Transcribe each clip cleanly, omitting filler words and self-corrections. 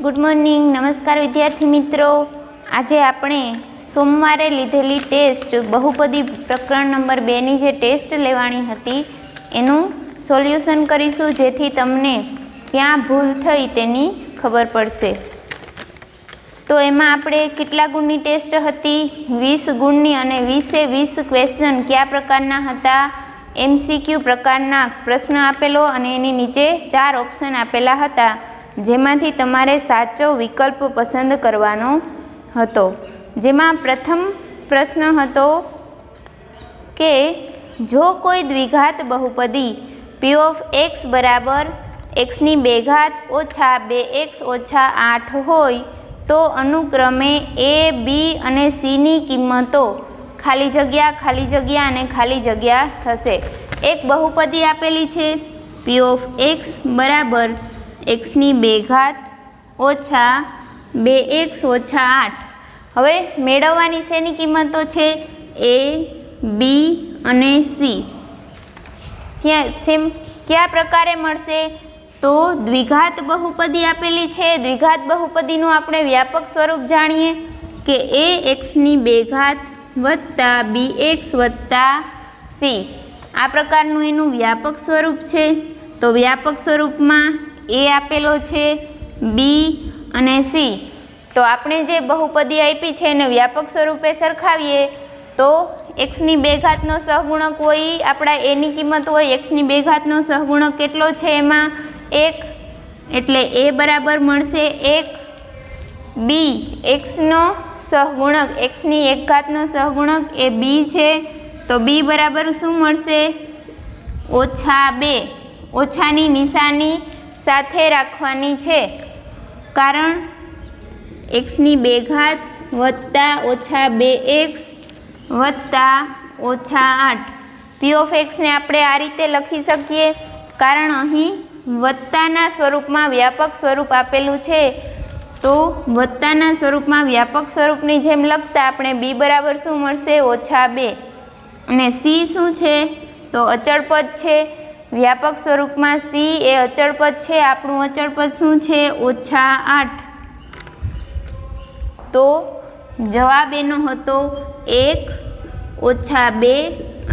Good morning. नमस्कार विद्यार्थी मित्रों। आज आपणे सोमवारे लीधेली टेस्ट बहुपदी प्रकरण नंबर 2 नी जे टेस्ट लेवानी हती एनुं सोल्यूशन करीशुं, जेथी तमने क्यां भूल थई तेनी खबर पड़शे। तो एमां आपणे केटला गुणनी टेस्ट हती? 20 गुणनी अने 20 क्वेश्चन क्या प्रकारना हता? एमसीक्यू प्रकारना प्रश्न आपेलो अने एनी नीचे 4 ऑप्शन आपेला हता, जेमांथी तमारे साचो विकल्प पसंद करवानो हतो। जेमां प्रथम प्रश्न हतो के जो कोई द्विघात बहुपदी p ऑफ x बराबर x नी 2 घात ओछा 2x ओछा 8 होय तो अनुक्रमे a, b अने c नी किंमतो खाली जग्या अने खाली जग्या थशे। एक बहुपदी आपेली छे p ऑफ x बराबर x नी 2 घात ओछा 2x ओछा 8। हवे मेळववानी शेनी किंमतो छे? a, b अने c। सेम क्या प्रकारे मळशे? तो द्विघात बहुपदी आपेली छे। द्विघात बहुपदीनुं आपणे व्यापक स्वरूप जाणीए के a x नी 2 घात वत्ता bx वत्ता c। आ प्रकारनुं एनुं व्यापक स्वरूप छे। तो व्यापक स्वरूपमां ए आपेलो छे, बी अने सी। तो आपणे जे बहुपदी आपी छे एने व्यापक स्वरूपे सरखावीए तो एक्स नी 2 घातनो सहगुणक होय, आपणा ए नी किंमत होय एक्स नी 2 घातनो सहगुणक केटलो छे? एमां 1, एटले ए बराबर मळशे 1। बी एक्स नो सहगुणक एक्स नी 1 घातनो सहगुणक ए बी छे, तो बी बराबर शुं मळशे? -2। ओछानी निशानी साथे राखवानी छे, कारण एक्स नी 2 घात वत्ता ओछा 2x वत्ता ओछा 8। p ऑफ x ने आपणे आ रीते लखी सकीए, कारण अहीं वत्ताना स्वरूपमां व्यापक स्वरूप आपेलुं छे। तो वत्ताना स्वरूपमां व्यापक स्वरूपनी जेम लखता आपणे b बराबर शुं मळशे? -2। अने c शुं छे? तो अचल पद छे। व्यापक स्वरूप में c ए अचल पद है। आपणुं अचल पद शुं छे? -8। तो जवाब एनो हतो 1 ओछा 2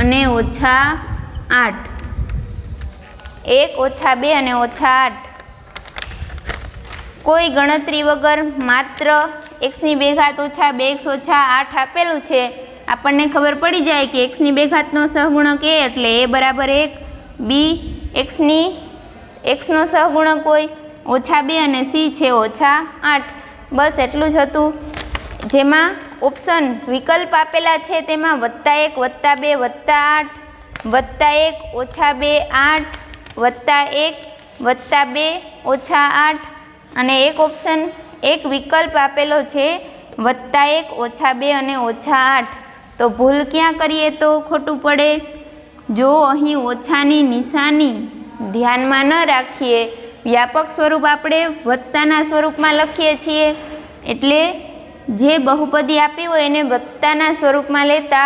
अने ओछा 8। 1 ओछा 2 अने ओछा 8। कोई गणतरी वगर मात्र एक्स नी 2 घात ओछा 2x ओछा 8 आपेलुं छे। आपणने खबर पड़ी जाए कि एक्स नी 2 घातनो सहगुणक ए एटले ए बराबर 1। बी एक्स नो सहगुणक होय ओछा 2 अने सी छे ओछा 8। बस एटलुं ज हतुं। जेमां ऑप्शन विकल्प आपेला छे तेमां +1 +2 +8 +1 ओछा 2 8 +1 +2 ओछा 8 अने एक ऑप्शन एक विकल्प आपेलो छे +1 ओछा 2 अने ओछा 8। तो भूल क्या करिए तो खोटुं पड़े? जो अहीं ओछानी निशानी ध्यान में न राखीए, व्यापक स्वरूप आपणे वत्ताना स्वरूप में लखीए छीए, एटले जे बहुपदी आपी होय एने वत्ताना स्वरूप में लेता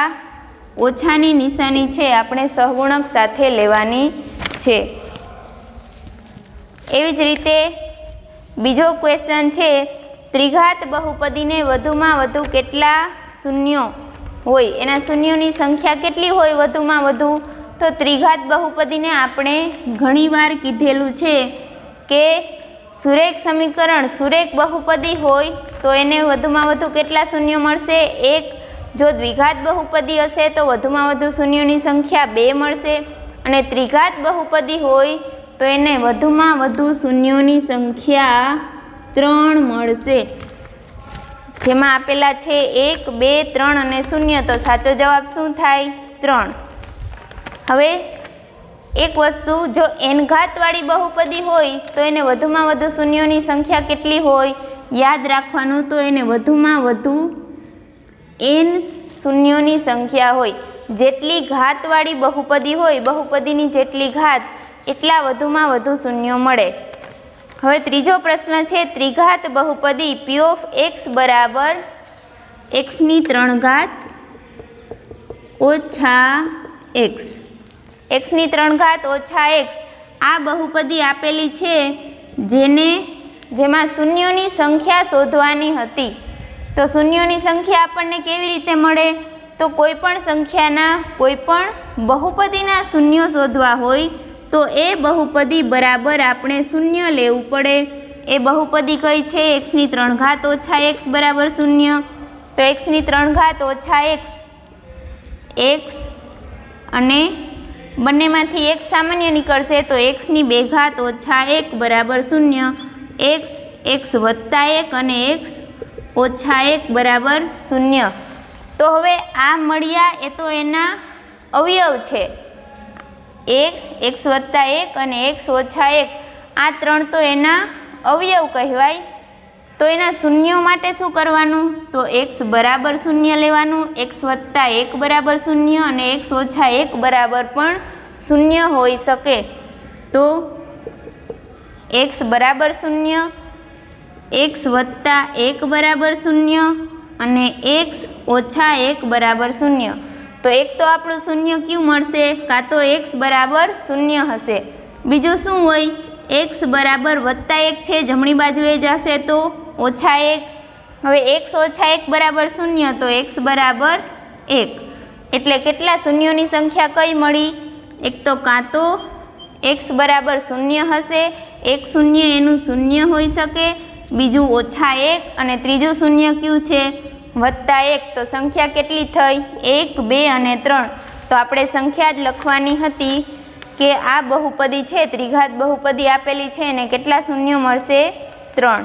ओछानी निशानी छे आपणे सहगुणक साथे लेवानी छे। एवी ज रीते बीजो क्वेश्चन छे, त्रिघात बहुपदी ने वधुमां वधु केटला शून्यो होय, एना शून्योनी संख्या केटली होय वधुमां वधु? तो त्रिघात बहुपदी ने आपणे घणीवार कीधेलुं छे के सुरेख समीकरण सुरेख बहुपदी होय तो एने वधुमां वधु केटला शून्य मळशे? 1। जो द्विघात बहुपदी हशे तो वधुमां वधु शून्योनी संख्या 2 मळशे, अने त्रिघात बहुपदी होय तो एने वधुमां वधु शून्योनी संख्या 3 मळशे। जेमां आपेला छे 1, 2, 3 अने 0। तो साचो जवाब शुं थाय? 3। हवे एक वस्तु, जो n घात वाली बहुपदी होय तो एने वधुमां वधु शून्योनी संख्या केटली होय? याद राखवानुं, तो एने वधुमां वधु n शून्योनी संख्या होय। जेटली घात वाली बहुपदी होय, बहुपदीनी जेटली घात एटला वधुमां वधु शून्यो मळे। हवे त्रीजो प्रश्न छे, त्रिघात बहुपदी p ऑफ x बराबर x नी 3 घात ओछा x, x नी 3 घात ओछा x आ बहुपदी आपेली छे, जेने જેમાં શૂન્યોની સંખ્યા શોધવાની હતી। તો શૂન્યોની સંખ્યા આપણને કેવી રીતે મળે? તો કોઈપણ સંખ્યાના કોઈપણ બહુપદીના શૂન્યો શોધવા હોય તો એ બહુપદી બરાબર આપણે શૂન્ય લેવું પડે। એ બહુપદી કઈ છે? x ની 3 ઘાત ઓછા x બરાબર શૂન્ય। તો x ની 3 ઘાત ઓછા x અને બંનેમાંથી x સામાન્ય નીકળશે તો x ની 2 ઘાત ઓછા 1 બરાબર શૂન્ય। x વત્તા 1 અને x ઓછા 1 બરાબર શૂન્ય। તો હવે આ મળ્યા એ તો એના અવયવ છે, x વત્તા 1 અને x ઓછા 1 આ ત્રણ તો એના અવયવ કહેવાય। તો એના શૂન્યો માટે શું કરવાનું? તો x બરાબર શૂન્ય લેવાનું। x વત્તા 1 બરાબર શૂન્ય અને x ઓછા 1 બરાબર પણ શૂન્ય હોઈ શકે। તો x બરાબર શૂન્ય, x વત્તા 1 બરાબર શૂન્ય અને x ઓછા 1 બરાબર શૂન્ય। તો એક તો આપણું શૂન્ય ક્યું મળશે? કાં તો x બરાબર શૂન્ય હશે। બીજું શું હોય? x બરાબર વત્તા 1 છે, જમણી બાજુએ જશે તો ઓછા 1। હવે x ઓછા 1 બરાબર શૂન્ય તો x બરાબર 1। એટલે કેટલા શૂન્યોની સંખ્યા કઈ મળી? એક તો કાં તો x બરાબર શૂન્ય હશે, એક શૂન્ય એનું શૂન્ય હોઈ શકે, બીજું ઓછા 1 અને ત્રીજું શૂન્ય કયું છે? વત્તા 1। તો સંખ્યા કેટલી થઈ? 1, 2 અને 3। તો આપણે સંખ્યા જ લખવાની હતી કે આ બહુપદી છે, ત્રિઘાત બહુપદી આપેલી છે અને કેટલા શૂન્યો મળશે? 3।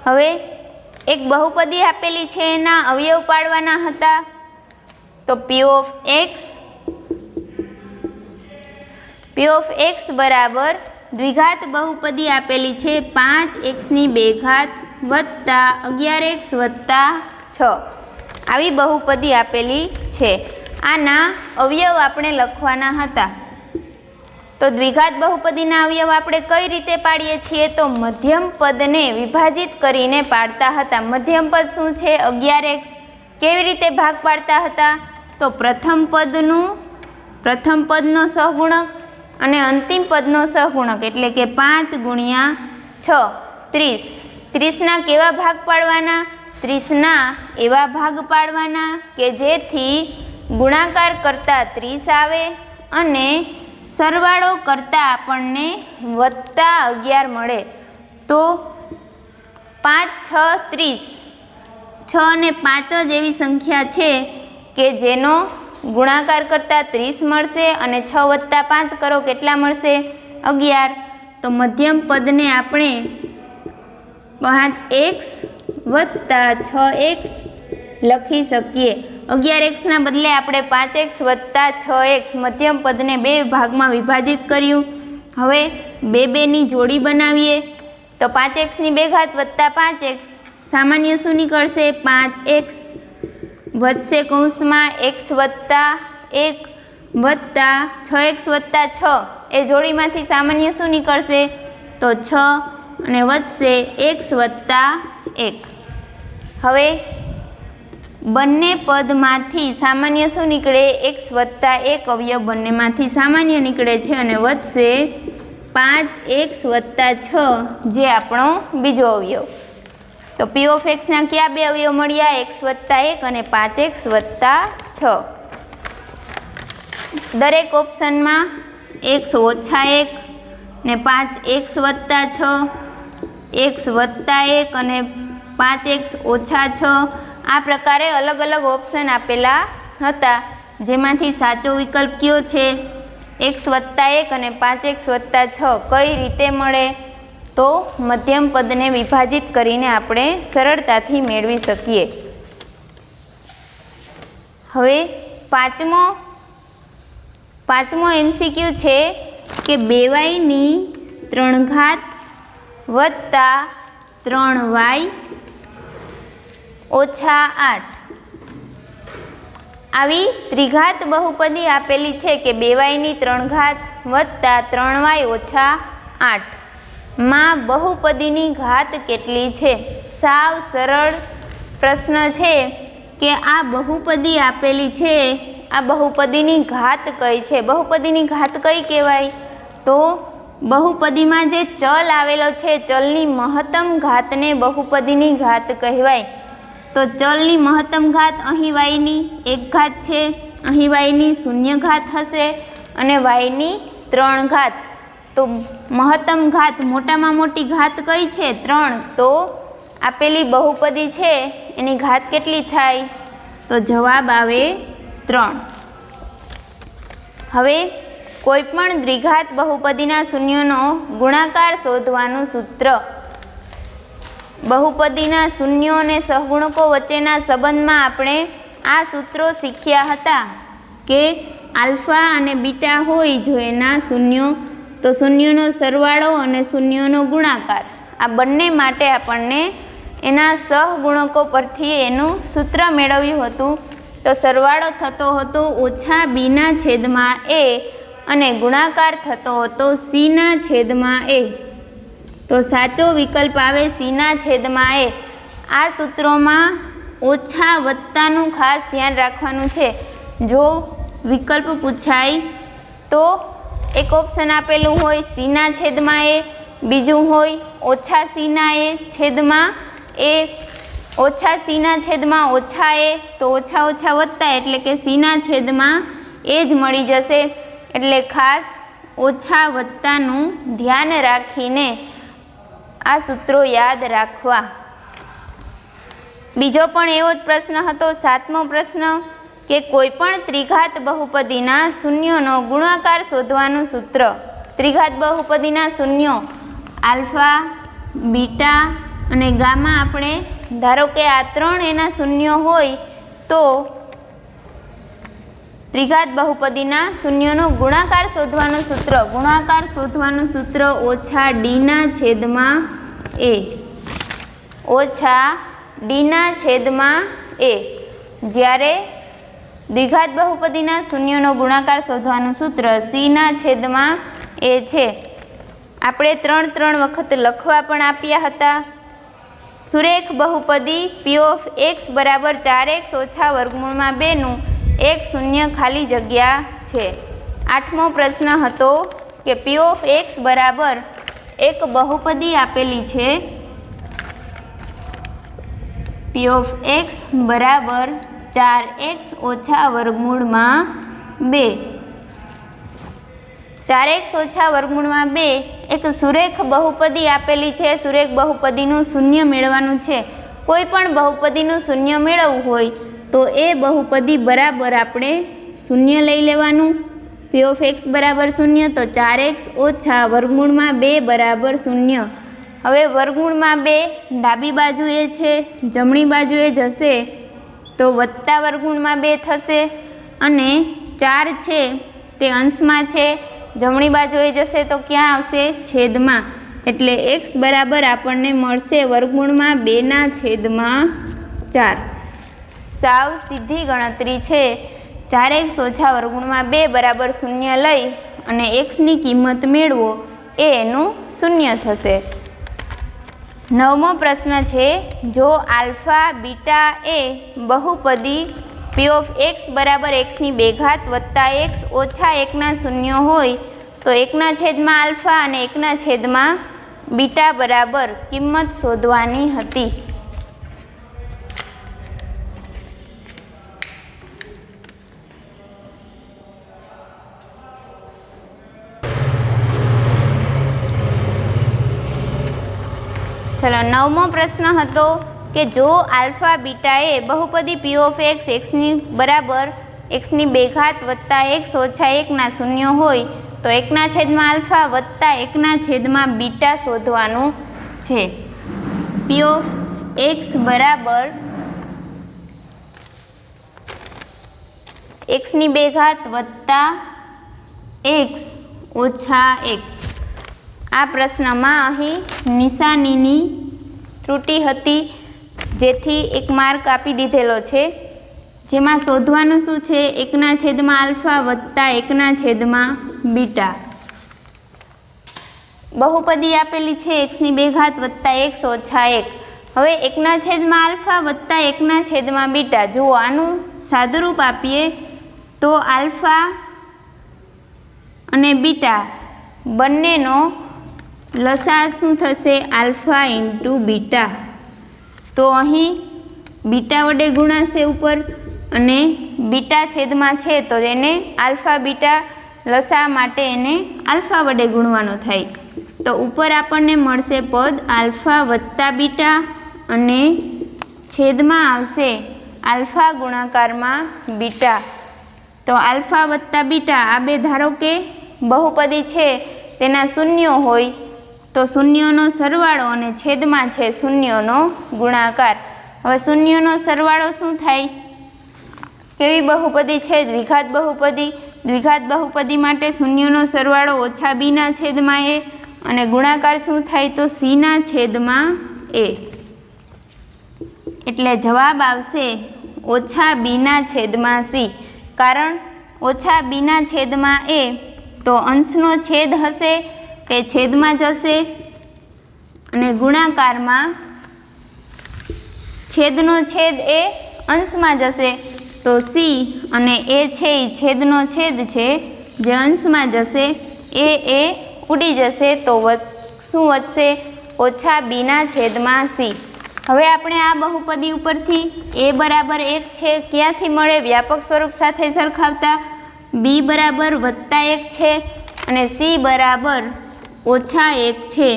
હવે એક બહુપદી આપેલી છે એના અવયવ પાડવાના હતા। તો p ઓફ x બરાબર દ્વિઘાત બહુપદી આપેલી છે 5x ની 2 ઘાત વત્તા 11x વત્તા 6 આવી બહુપદી આપેલી છે। આના અવયવ આપણે લખવાના હતા। તો દ્વિઘાત બહુપદીના અવયવ આપણે કઈ રીતે પાડીએ છીએ? તો મધ્યમ પદને વિભાજિત કરીને પાડતા હતા। મધ્યમ પદ શું છે? 11x। કેવી રીતે ભાગ પાડતા હતા? તો પ્રથમ પદનો સહગુણક અને અંતિમ પદનો સહગુણક એટલે કે 5 ગુણ્યા 6 30। 30ના કેવા ભાગ પાડવાના? 30ના એવા ભાગ પાડવાના કે જેથી ગુણાકાર કરતાં 30 આવે અને સરવાળો કરતાં આપણને વત્તા 11 મળે। તો 5, 6, 30 6 અને 5 જ એવી સંખ્યા છે કે જેનો ગુણાકાર કરતાં 30 મળશે અને 6 વત્તા 5 કરો કેટલા મળશે? 11। તો મધ્યમ પદને આપણે 5x વત્તા 6x લખી શકીએ। 11x ના બદલે આપણે 5x વત્તા 6x મધ્યમ પદને 2 ભાગમાં વિભાજિત કર્યું। હવે 2ની જોડી બનાવીએ તો 5x ની 2 ઘાત વત્તા 5x સામાન્ય શું નીકળશે? 5x વધશે કૌંસમાં x વત્તા 1 વત્તા 6x વત્તા 6 એ જોડીમાંથી સામાન્ય શું નીકળશે? તો 6 અને વધશે x વત્તા 1। હવે બંને પદમાંથી સામાન્ય શું નીકળે? x વત્તા 1 અવયવ બંનેમાંથી સામાન્ય નીકળે છે અને વધશે 5x વત્તા 6 જે આપણો બીજો અવયવ। તો p ઓફ x ના કયા 2 અવયવ મળ્યા? x વત્તા 1 અને 5x વત્તા 6। દરેક ઓપ્શનમાં x ઓછા 1 ને 5x વત્તા 6, x વત્તા 1 અને 5x ઓછા 6 આ પ્રકારે અલગ અલગ ઓપ્શન આપેલા હતા, જેમાંથી સાચો વિકલ્પ કયો છે? x વત્તા 1 અને 5x વત્તા 6 કઈ રીતે મળે? તો મધ્યમ પદને વિભાજિત કરીને આપણે સરળતાથી મેળવી શકીએ। હવે પાંચમો MCQ છે કે 2y ની 3 ઘાત વત્તા 3y ઓછા 8 આવી ત્રિઘાત બહુપદી આપેલી છે કે 2y ની 3 ઘાત વત્તા 3y ઓછા 8 માં બહુપદીની ઘાત કેટલી છે? સાવ સરળ પ્રશ્ન છે કે આ બહુપદી આપેલી છે, આ બહુપદીની ઘાત કઈ છે? બહુપદીની ઘાત કઈ કહેવાય? તો બહુપદીમાં જે ચલ આવેલો છે, ચલની મહત્તમ ઘાતને બહુપદીની ઘાત કહેવાય. તો ચલની મહત્તમ ઘાત અહીં વાયની 1 ઘાત છે, અહીં વાયની 0 ઘાત હશે અને વાયની 3 ઘાત. તો મહત્તમ ઘાત મોટામાં મોટી ઘાત કઈ છે? 3. તો આપેલી બહુપદી છે એની ઘાત કેટલી થાય? તો જવાબ આવે 3. હવે કોઈપણ દ્વિઘાત બહુપદીના શૂન્યનો ગુણાકાર શોધવાનું સૂત્ર. બહુપદીના શૂન્યો અને સહગુણકો વચ્ચેના સંબંધમાં આપણે આ સૂત્રો શીખ્યા હતા કે આલ્ફા અને બીટા હોય જો એના શૂન્યો, તો શૂન્યોનો સરવાળો અને શૂન્યોનો ગુણાકાર, આ બંને માટે આપણને એના સહગુણકો પરથી એનું સૂત્ર મેળવ્યું હતું. તો સરવાળો થતો હતો -b/a અને ગુણાકાર થતો હતો c/a. તો સાચો વિકલ્પ આવે c/a. આ સૂત્રોમાં ઓછા વત્તાનું ખાસ ધ્યાન રાખવાનું છે. જો વિકલ્પ પૂછાય તો એક ઓપ્શન આપેલું હોય c/a, બીજું હોય ઓછા c/a, ઓછા c/-a, તો ઓછા ઓછા વત્તા એટલે કે c/a જ મળી જશે. એટલે ખાસ ઓછા વત્તાનું ધ્યાન રાખીને આ સૂત્રો યાદ રાખવા. બીજો પણ એવો જ પ્રશ્ન હતો, 7મો પ્રશ્ન, કે કોઈપણ ત્રિઘાત બહુપદીના શૂન્યોનો ગુણાકાર શોધવાનું સૂત્ર. ત્રિઘાત બહુપદીના શૂન્યો આલ્ફા, બીટા અને ગામા, આપણે ધારો કે આ 3 એના શૂન્યો હોય તો ત્રિઘાત બહુપદીના શૂન્યોનો ગુણાકાર શોધવાનું સૂત્ર. ગુણાકાર શોધવાનું સૂત્ર ઓછા d/a. ઓછા d/a. જ્યારે દ્વિઘાત બહુપદીના શૂન્યોનો ગુણાકાર શોધવાનું સૂત્ર c/a છે. આપણે 3 વખત લખવા પણ આપ્યા હતા. સુરેખ બહુપદી p(x) = 4x ઓછા વર્ગમૂળમાં 2 નું એક શૂન્ય ખાલી જગ્યા છે. 8મો પ્રશ્ન હતો કે p(x) બરાબર એક બહુપદી આપેલી છે. p(x) બરાબર 4x ઓછા વર્ગમૂળમાં 2. 4x ઓછા વર્ગમૂળમાં 2 એક સુરેખ બહુપદી આપેલી છે. સુરેખ બહુપદીનું શૂન્ય મેળવવાનું છે. કોઈ પણ બહુપદીનું શૂન્ય મેળવવું હોય તો એ બહુપદી બરાબર આપણે શૂન્ય લઈ લેવાનું. p(x) બરાબર 0, તો 4x ઓછા વર્ગમૂળમાં 2 બરાબર 0. હવે વર્ગમૂળમાં 2 ડાબી બાજુએ છે, જમણી બાજુએ જશે તો વત્તા વર્ગમૂળમાં 2 થશે અને 4 છે તે અંશમાં છે, જમણી બાજુએ જશે તો ક્યાં આવશે? છેદમાં. એટલે x બરાબર આપણને મળશે વર્ગમૂળમાં 2/4. સાવ સીધી ગણતરી છે. 4x ઓછા વર્ગમૂળમાં 2 બરાબર 0 લઈ અને xની કિંમત મેળવો એ એનું શૂન્ય થશે. 9મો પ્રશ્ન છે, જો આલ્ફા, બીટા એ બહુપદી p(x) બરાબર x² વત્તા x ઓછા 1ના શૂન્ય હોય તો 1/α અને 1/β બરાબર કિંમત શોધવાની હતી. ચલો 9મો પ્રશ્ન હતો કે જો આલ્ફા, બીટા એ બહુપદી p(x) x² વત્તા x ઓછા 1ના શૂન્ય હોય તો 1/α વત્તા 1/β શોધવાનું છે. p(x) બરાબર x² વત્તા x ઓછા 1. આ પ્રશ્નમાં અહીં નિશાનીની ત્રુટિ હતી જેથી એક માર્ક આપી દીધેલો છે. જેમાં શોધવાનું શું છે? 1/α વત્તા 1/β. બહુપદી આપેલી છે x² વત્તા x ઓછા 1. હવે 1/α વત્તા 1/β. જુઓ આનું સાદુરૂપ આપીએ તો આલ્ફા અને બીટા બંનેનો લસા શું થશે? Alpha into beta. તો અહીં બીટા વડે ગુણાશે ઉપર અને બીટા છેદમાં છે તો એને આલ્ફા બીટા લસા માટે એને આલ્ફા વડે ગુણવાનો થાય. તો ઉપર આપણને મળશે પદ આલ્ફા વત્તા બીટા અને છેદમાં આવશે આલ્ફા ગુણાકારમાં બીટા. તો આલ્ફા વત્તા બીટા આ બે ધારો કે બહુપદી છે તેના શૂન્યો હોય તો શૂન્યોનો સરવાળો અને છેદમાં છે શૂન્યોનો ગુણાકાર. હવે શૂન્યોનો સરવાળો શું થાય? કેવી બહુપદી છે? દ્વિઘાત બહુપદી. દ્વિઘાત બહુપદી માટે શૂન્યોનો સરવાળો ઓછા બીના છેદમાં એ અને ગુણાકાર શું થાય? તો સીના છેદમાં એ. એટલે જવાબ આવશે ઓછા બીના છેદમાં સી. કારણ ઓછા બીના છેદમાં એ તો અંશનો છેદ હશે તે છેદમાં જશે અને ગુણાકારમાં છેદનો છેદ એ અંશમાં જશે તો સી અને એ છે એ છેદનો છેદ છે જે અંશમાં જશે એ ઉડી જશે તો શું વધશે? ઓછા બીના છેદમાં સી. હવે આપણે આ બહુપદી ઉપરથી એ બરાબર 1 છે ક્યાંથી મળે? વ્યાપક સ્વરૂપ સાથે સરખાવતા બી બરાબર +1 છે અને સી બરાબર -1 છે.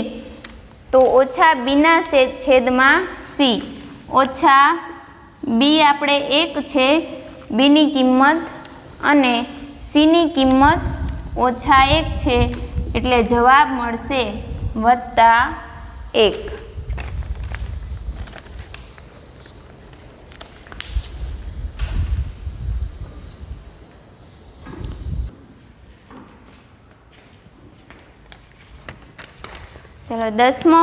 તો ઓછા બીના છેદમાં સી. ઓછા બી આપણે 1 છે બીની કિંમત અને સીની કિંમત -1 છે એટલે જવાબ મળશે +1. ચલો 10મો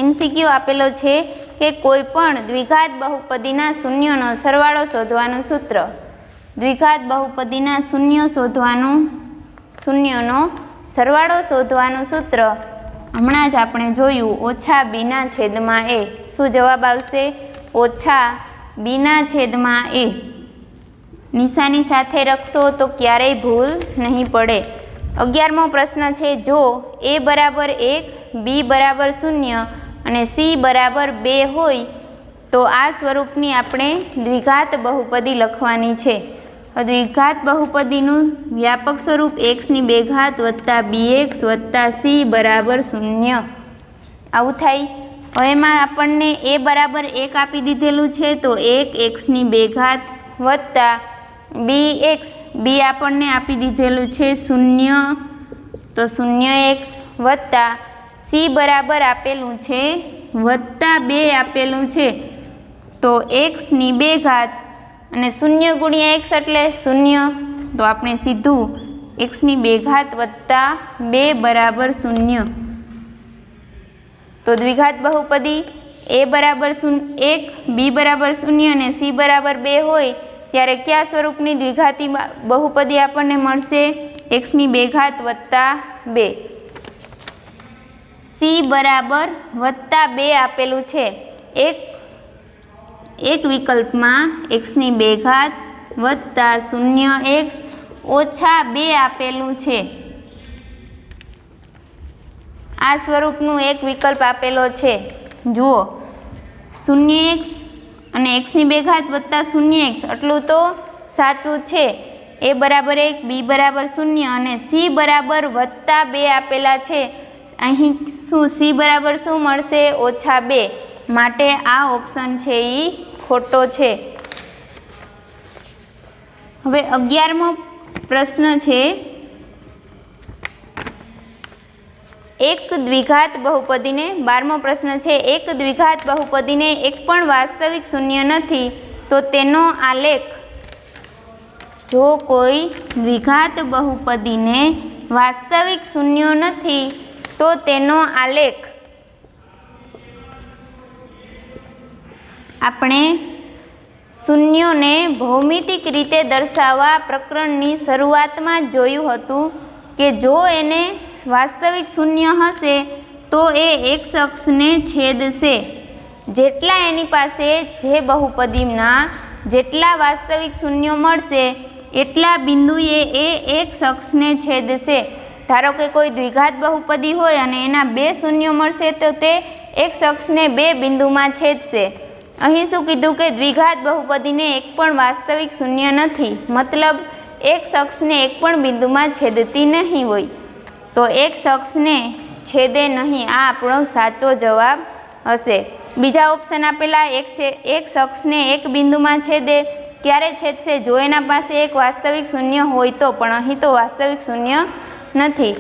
MCQ આપેલો છે કે કોઈ પણ દ્વિઘાત બહુપદીના શૂન્યોનો સરવાળો શોધવાનું સૂત્ર. દ્વિઘાત બહુપદીના શૂન્યોનો સરવાળો શોધવાનું સૂત્ર હમણાં જ આપણે જોયું ઓછા બીના છેદમાં એ. શું જવાબ આવશે? ઓછા બીના છેદમાં એ. નિશાની સાથે રખશો તો ક્યારેય ભૂલ નહીં પડે. 11મો પ્રશ્ન છે જો એ બરાબર 1 બી બરાબર 0 અને સી બરાબર 2 હોય તો આ સ્વરૂપની આપણે દ્વિઘાત બહુપદી લખવાની છે. દ્વિઘાત બહુપદીનું વ્યાપક સ્વરૂપ x² + bx + c બરાબર 0 આવું થાય. હવે એમાં આપણને એ બરાબર 1 આપી દીધેલું છે તો 1x² + bx. બી આપણને આપી દીધેલું છે 0 તો 0x + સી બરાબર આપેલું છે +2 આપેલું છે તો x² અને 0 × x એટલે 0 તો આપણે સીધું x² + 2 બરાબર 0. તો દ્વિઘાત બહુપદી એ બરાબર 1 બી બરાબર 0 અને સી બરાબર 2 હોય ત્યારે કયા સ્વરૂપની દ્વિઘાતી બહુપદી આપણને મળશે? x² + 2. સી બરાબર +2 આપેલું છે. એક વિકલ્પમાં x² + 0x - 2 આપેલું છે. આ સ્વરૂપનું એક વિકલ્પ આપેલો છે. જુઓ 0x અને x² + 0x આટલું તો સાચું છે. એ બરાબર 1 બી બરાબર 0 અને સી બરાબર +2 આપેલા છે. અહીં શું સી બરાબર શું મળશે? -2. માટે આ ઓપ્શન છે એ ખોટો છે. હવે 11મો પ્રશ્ન છે એક દ્વિઘાત બહુપદીને 12મો પ્રશ્ન છે એક દ્વિઘાત બહુપદીને એક પણ વાસ્તવિક શૂન્ય નથી તો તેનો આલેખ. જો કોઈ દ્વિઘાત બહુપદીને વાસ્તવિક શૂન્યો નથી તો તેનો આલેખ આપણે શૂન્યોને ભૌમિતિક રીતે દર્શાવવા પ્રકરણની શરૂઆતમાં જ જોયું હતું કે જો એને વાસ્તવિક શૂન્ય હશે તો એ x અક્ષને છેદશે. જેટલા એની પાસે જે બહુપદીના જેટલા વાસ્તવિક શૂન્યો મળશે એટલા બિંદુએ એ x અક્ષને છેદશે. ધારો કે કોઈ દ્વિઘાત બહુપદી હોય અને એના 2 શૂન્યો મળશે તો તે એક અક્ષને 2 બિંદુમાં છેદશે. અહીં શું કીધું કે દ્વિઘાત બહુપદીને એક પણ વાસ્તવિક શૂન્ય નથી, મતલબ એક અક્ષને એક પણ બિંદુમાં છેદતી નહીં હોય, તો એક અક્ષને છેદે નહીં. આ આપણો સાચો જવાબ હશે. બીજા ઓપ્શન આપેલા એક અક્ષને એક બિંદુમાં છેદે ક્યારે છેદશે? જો એના પાસે એક વાસ્તવિક શૂન્ય હોય તો, પણ અહીં તો વાસ્તવિક શૂન્ય નથી.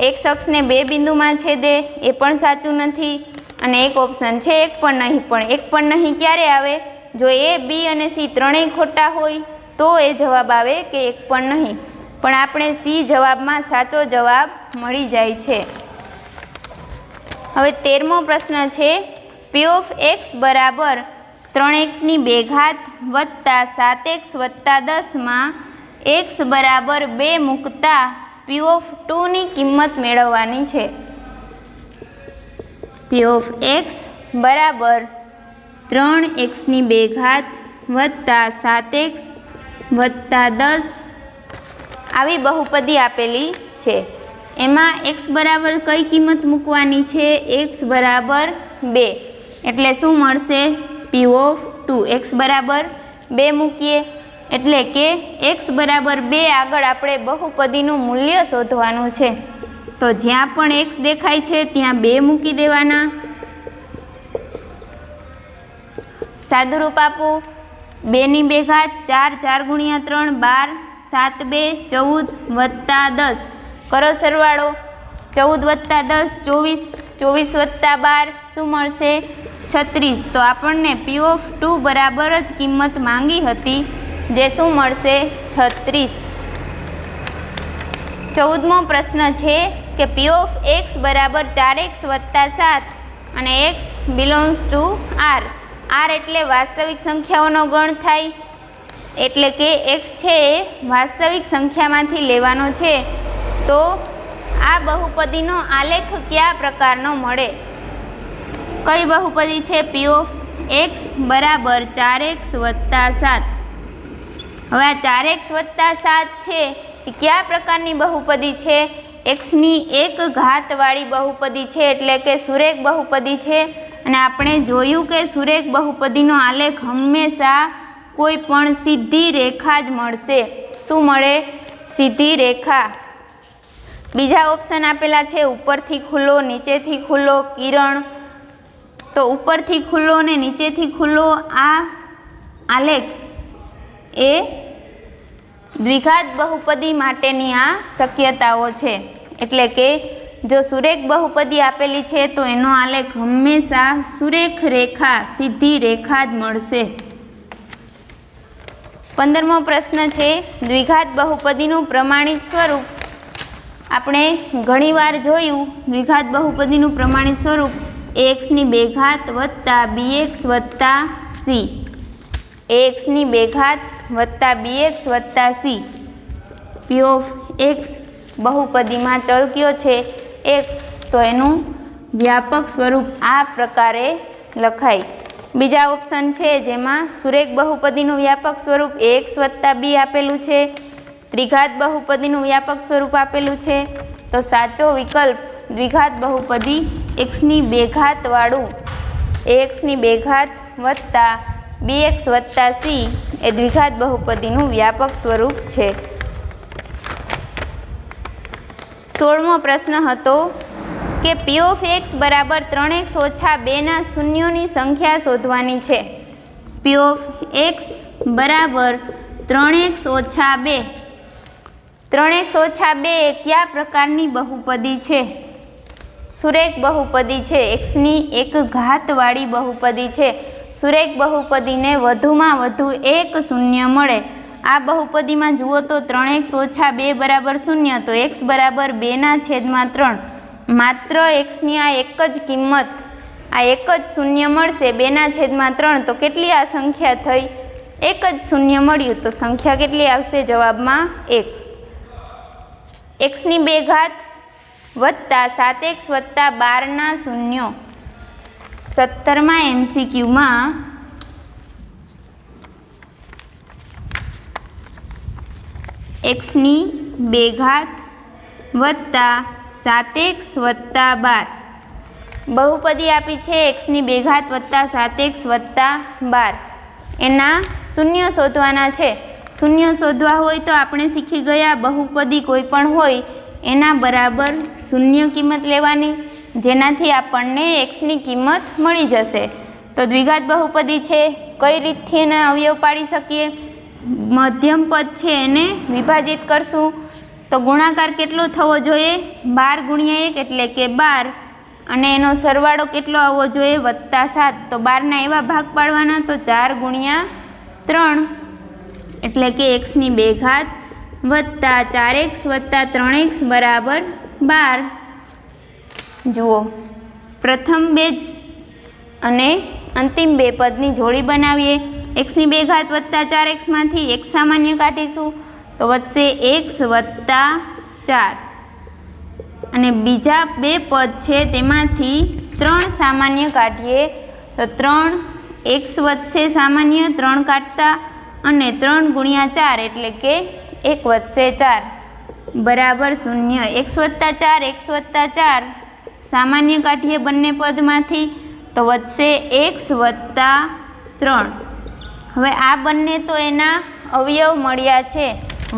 એક અક્ષને 2 બિંદુમાં છેદે એ પણ સાચું નથી. અને એક ઓપ્શન છે એક પણ નહીં, પણ એક પણ નહીં ક્યારે આવે? જો એ, બી અને સી ત્રણેય ખોટા હોય તો એ જવાબ આવે કે એક પણ નહીં. પણ આપણે સી જવાબમાં સાચો જવાબ મળી જાય છે. હવે 13મો પ્રશ્ન છે, પી ઓફ એક્સ બરાબર 3x² વત્તા 7x વત્તા 10માં x બરાબર 2 મૂકતા પી ઓફ 2ની કિંમત મેળવવાની છે. પી ઓફ એક્સ બરાબર 3x² વત્તા 7x વત્તા 10 આવી બહુપદી આપેલી છે. એમાં x બરાબર કઈ કિંમત મૂકવાની છે? x બરાબર 2, એટલે શું મળશે? પી ઓફ 2. x બરાબર 2 મૂકીએ એટલે કે x બરાબર 2 આગળ આપણે બહુપદીનું મૂલ્ય શોધવાનું છે. તો જ્યાં પણ x દેખાય છે ત્યાં 2 મૂકી દેવાના. સાદુરૂપ આપો. 2² 4, 4 × 3 12, 7 2 14 વત્તા 10. કરો સરવાળો. 14 વત્તા 10 24, 24 વત્તા 12 શું મળશે? 36. તો આપણને પી ઓફ 2 બરાબર જ કિંમત માંગી હતી, જે શું મળશે? 36. 14મો પ્રશ્ન છે કે પી ઓફ એક્સ બરાબર 4x વત્તા 7 અને x belongs to R. R એટલે વાસ્તવિક સંખ્યાઓનો ગણ થાય, એટલે કે x છે એ વાસ્તવિક સંખ્યામાંથી લેવાનો છે. તો આ બહુપદીનો આલેખ કયા પ્રકારનો મળે? કઈ બહુપદી છે? પી ઓફ એક્સ બરાબર 4x વત્તા 7. હવે આ 4x વત્તા 7 છે એ કયા પ્રકારની બહુપદી છે? એક્સની એક ઘાતવાળી બહુપદી છે, એટલે કે સુરેખ બહુપદી છે. અને આપણે જોયું કે સુરેખ બહુપદીનો આલેખ હંમેશા કોઈ પણ સીધી રેખા જ મળશે. શું મળે? સીધી રેખા. બીજા ઓપ્શન આપેલા છે ઉપરથી ખુલ્લો, નીચેથી ખુલ્લો, કિરણ. તો ઉપરથી ખુલ્લો ને નીચેથી ખુલ્લો આ આલેખ એ દ્વિઘાત બહુપદી માટેની આ શક્યતાઓ છે. એટલે કે જો સુરેખ બહુપદી આપેલી છે તો એનો આલેખ હંમેશા સુરેખ રેખા, સીધી રેખા જ મળશે. 15મો પ્રશ્ન છે, દ્વિઘાત બહુપદીનું પ્રમાણિત સ્વરૂપ. આપણે ઘણીવાર જોયું દ્વિઘાત બહુપદીનું પ્રમાણિત સ્વરૂપ ax² વત્તા bx વત્તા c. ax² વત્તા bx વત્તા c. પી ઓફ એક્સ બહુપદીમાં ચલ કયો છે? x. તો એનું વ્યાપક સ્વરૂપ આ પ્રકારે લખાય. બીજા ઓપ્શન છે જેમાં સુરેખ બહુપદીનું વ્યાપક સ્વરૂપ ax વત્તા b આપેલું છે, ત્રિઘાત બહુપદીનું વ્યાપક સ્વરૂપ આપેલું છે. તો સાચો વિકલ્પ દ્વિઘાત બહુપદી x² વાળું ax² વત્તા bx વત્તા c એ દ્વિઘાત બહુપદીનું વ્યાપક સ્વરૂપ છે. 16મો પ્રશ્ન હતો કે પી ઓફ એક્સ બરાબર 3x ઓછા 2ના શૂન્યોની સંખ્યા શોધવાની છે. પી ઓફ એક્સ બરાબર 3x ઓછા 2. 3x ઓછા 2 એ કયા પ્રકારની બહુપદી છે? સુરેખ બહુપદી છે. એક્સની એક ઘાતવાળી બહુપદી છે. સુરેખ બહુપદીને વધુમાં વધુ એક શૂન્ય મળે. આ બહુપદીમાં જુઓ તો 3x ઓછા 2 બરાબર 0, તો x બરાબર 2/3. માત્ર એક્સની આ એક જ કિંમત, આ એક જ શૂન્ય મળશે 2/3. તો કેટલી આ સંખ્યા થઈ? એક જ શૂન્ય મળ્યું, તો સંખ્યા કેટલી આવશે જવાબમાં? 1. x² વત્તા 7x વત્તા 12ના શૂન્યો. 17મા MCQમાં x² વત્તા 7x વત્તા 12 બહુપદી આપી છે એક્સની બે ઘાત વત્તા 7x વત્તા 12 એના શૂન્ય શોધવાના છે. શૂન્ય શોધવા હોય તો આપણે શીખી ગયા બહુપદી કોઈ પણ હોય એના બરાબર શૂન્ય કિંમત લેવાની, જેનાથી આપણને એક્સની કિંમત મળી જશે. તો દ્વિઘાત બહુપદી છે, કઈ રીતથી એને અવયવ પાડી શકીએ? મધ્યમ પદ છે એને વિભાજિત કરશું તો ગુણાકાર કેટલો થવો જોઈએ? 12 ગુણ્યા 1 એટલે કે 12 અને એનો સરવાળો કેટલો આવવો જોઈએ? વત્તા 7. તો 12ના એવા ભાગ પાડવાના તો 4 ગુણ્યા 3 એટલે કે એક્સની બે ઘાત વત્તા 4x વત્તા 3x બરાબર 12. જુઓ, પ્રથમ બે અને અંતિમ બે પદની જોડી બનાવીએ. એક્સની બે ઘાત વત્તા 4xમાંથી એક સામાન્ય કાઢીશું તો વધશે x વત્તા 4 અને બીજા બે પદ છે તેમાંથી 3 સામાન્ય કાઢીએ તો 3x વધશે સામાન્ય 3 કાઢતા અને 3 ગુણ્યા 4 એટલે કે 1 વધશે 4 બરાબર 0. x વત્તા 4 સામાન્ય કાઢીએ બંને પદમાંથી તો વધશે x વત્તા 3. હવે આ બંને તો એના અવયવ મળ્યા છે.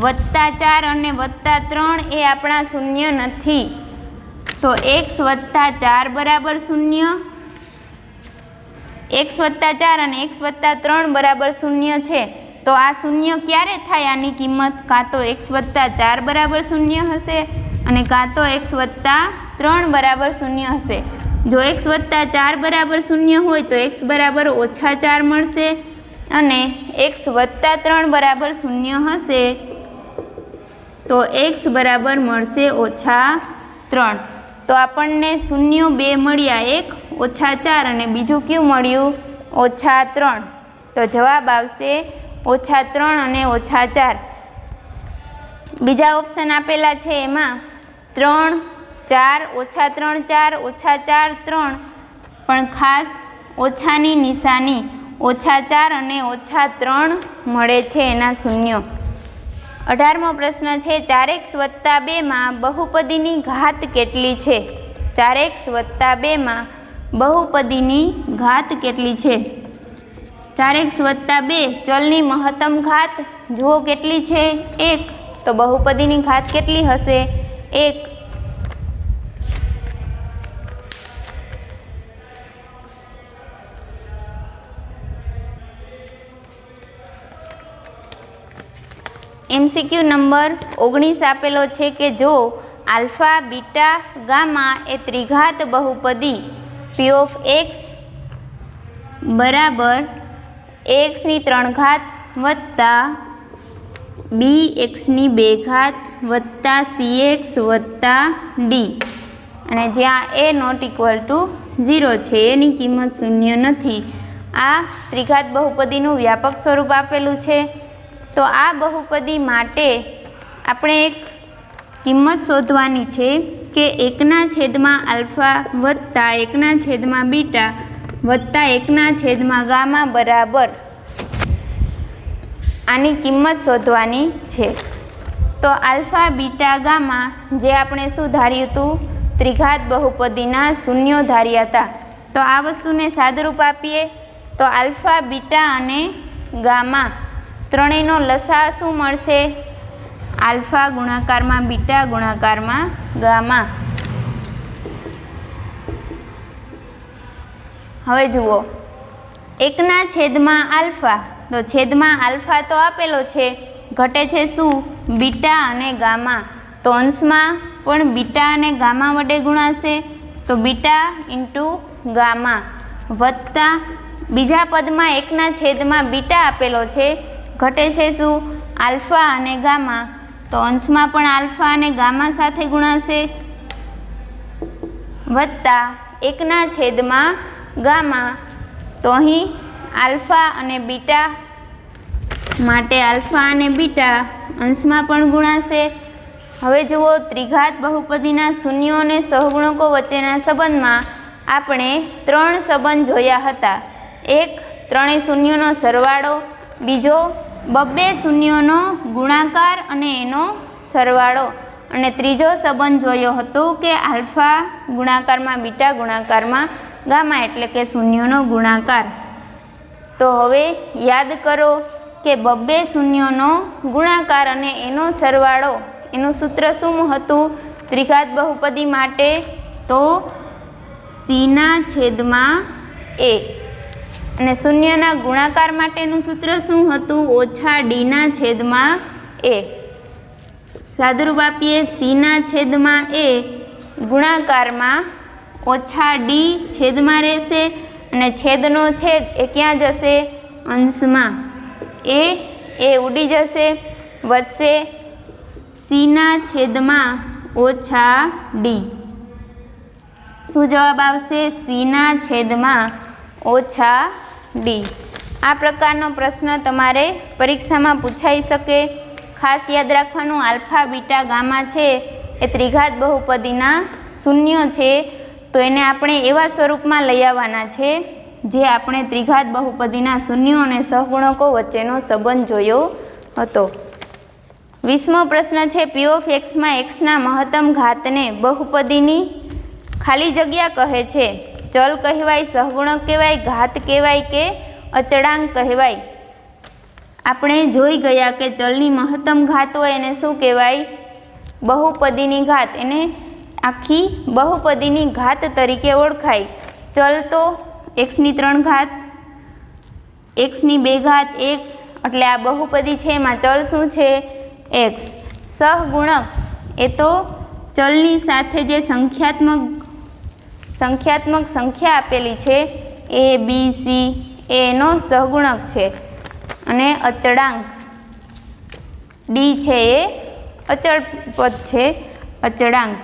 વત્તા 4 અને વત્તા 3 એ આપણા શૂન્ય નથી, તો x વત્તા 4 બરાબર 0, x વત્તા 4 અને x વત્તા 3 બરાબર 0 છે. તો આ શૂન્ય ક્યારે થાય? આની કિંમત કાં તો x વત્તા 4 બરાબર 0 હશે અને કાં તો x વત્તા 3 બરાબર 0 હશે. જો x વત્તા 4 બરાબર 0 હોય તો x બરાબર -4 મળશે અને x વત્તા 3 બરાબર 0 હશે તો x બરાબર મળશે -3. તો આપણને શૂન્ય બે મળ્યા, એક -4 અને બીજું કયું મળ્યું? -3. તો જવાબ આવશે -3 અને -4. બીજા ઓપ્શન આપેલા છે એમાં 3 4 -3 4 -4 3, પણ ખાસ ઓછાની નિશાની -4 અને -3 મળે છે એના શૂન્યો. 18મો પ્રશ્ન છે 4x વત્તા 2માં બહુપદીની ઘાત કેટલી છે? 4x વત્તા 2માં બહુપદીની ઘાત કેટલી છે? 4x વત્તા 2 ચલની મહત્તમ ઘાત જુઓ કેટલી છે? 1. તો બહુપદીની ઘાત કેટલી હશે? 1. MCQ નંબર 19 આપેલો છે કે જો આલ્ફા બીટા ગામા એ ત્રિઘાત બહુપદી p ઓફ x બરાબર axની 3 ઘાત વત્તા bxની 2 ઘાત વત્તા cx વત્તા d અને જ્યાં a નોટ ઇક્વલ ટુ 0 છે, એની કિંમત શૂન્ય નથી. આ ત્રિઘાત બહુપદીનું વ્યાપક સ્વરૂપ આપેલું છે. તો આ બહુપદી માટે આપણે એક કિંમત શોધવાની છે કે 1/α વત્તા 1/β વત્તા 1/γ બરાબર આની કિંમત શોધવાની છે. તો આલ્ફા બીટા ગામા જે આપણે શું ધાર્યું હતું? ત્રિઘાત બહુપદીના શૂન્યો ધાર્યા હતા. તો આ વસ્તુને સાદુરૂપ આપીએ તો આલ્ફા બીટા અને ગામા ત્રણેયનો લસા શું મળશે? આલ્ફા ગુણાકારમાં બીટા ગુણાકારમાં ગામા. હવે જુઓ 1/α, તો છેદમાં આલ્ફા તો આપેલો છે, ઘટે છે શું? બીટા અને ગામા. તો અંશમાં પણ બીટા અને ગામા વડે ગુણાશે તો બીટા ઇન્ટુ ગામા વત્તા બીજા પદમાં 1/β આપેલો છે, ઘટે છે શું? આલ્ફા અને ગામા. તો અંશમાં પણ આલ્ફા અને ગામા સાથે ગુણાશે વત્તા 1/ગામા. તો અહીં આલ્ફા અને બીટા માટે આલ્ફા અને બીટા અંશમાં પણ ગુણાશે. હવે જુઓ ત્રિઘાત બહુપદીના શૂન્યો અને સહગુણકો વચ્ચેના સંબંધમાં આપણે 3 સંબંધ જોયા હતા. એક ત્રણેય શૂન્યોનો સરવાળો, બીજો બબ્બે શૂન્યોનો ગુણાકાર અને એનો સરવાળો અને ત્રીજો સંબંધ જોયો હતો કે આલ્ફા ગુણાકારમાં બીટા ગુણાકારમાં ગામા એટલે કે શૂન્યોનો ગુણાકાર. તો હવે યાદ કરો કે બબ્બે શૂન્યોનો ગુણાકાર અને એનો સરવાળો, એનું સૂત્ર શું હતું ત્રિઘાત બહુપદી માટે? તો c/a. અને શૂન્યના ગુણાકાર માટેનું સૂત્ર શું હતું? -d/a. સાદુરૂપ આપીએ c/a ગુણાકારમાં -d છેદમાં રહેશે અને છેદનો છેદ એ ક્યાં જશે? અંશમાં. એ ઉડી જશે, વધશે c/-d. શું જવાબ આવશે? c/-d. આ પ્રકારનો પ્રશ્ન તમારે પરીક્ષામાં પૂછાઈ શકે. ખાસ યાદ રાખવાનું, આલ્ફા બીટા ગામા છે એ ત્રિઘાત બહુપદીના શૂન્ય છે, તો એને આપણે એવા સ્વરૂપમાં લઈ આવવાના છે જે આપણે ત્રિઘાત બહુપદીના શૂન્યો અને સહગુણકો વચ્ચેનો સંબંધ જોયો હતો. 20મો પ્રશ્ન છે p ઓફ xમાં xના મહત્તમ ઘાતને બહુપદીની ખાલી જગ્યા કહે છે. ચલ કહેવાય, સહગુણક કહેવાય, ઘાત કહેવાય કે અચળાંક કહેવાય? આપણે જોઈ ગયા કે ચલની મહત્તમ ઘાત હોય એને શું કહેવાય? બહુપદીની ઘાત. એને આખી બહુપદીની ઘાત તરીકે ઓળખાય. ચલ તો x ની 3 ઘાત, x ની 2 ઘાત, x એટલે આ બહુપદી છે એમાં ચલ શું છે? x. સહગુણક એ તો ચલની સાથે જે સંખ્યાત્મક સંખ્યા આપેલી છે a, b, c એનો સહગુણક છે. અને અચળાંક d છે એ અચળ પદ છે, અચળાંક.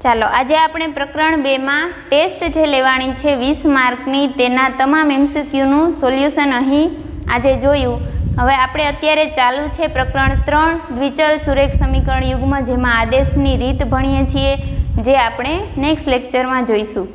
ચાલો આજે આપણે પ્રકરણ 2માં ટેસ્ટ જે લેવાની છે 20 માર્કની, તેના તમામ MCQનું સોલ્યુશન અહીં આજે જોયું. હવે આપણે અત્યારે ચાલુ છે પ્રકરણ 3 દ્વિચલ સુરેખ સમીકરણ યુગ્મ, જેમાં આદેશની રીત ભણીએ છીએ, જે આપણે નેક્સ્ટ લેક્ચરમાં જોઈશું.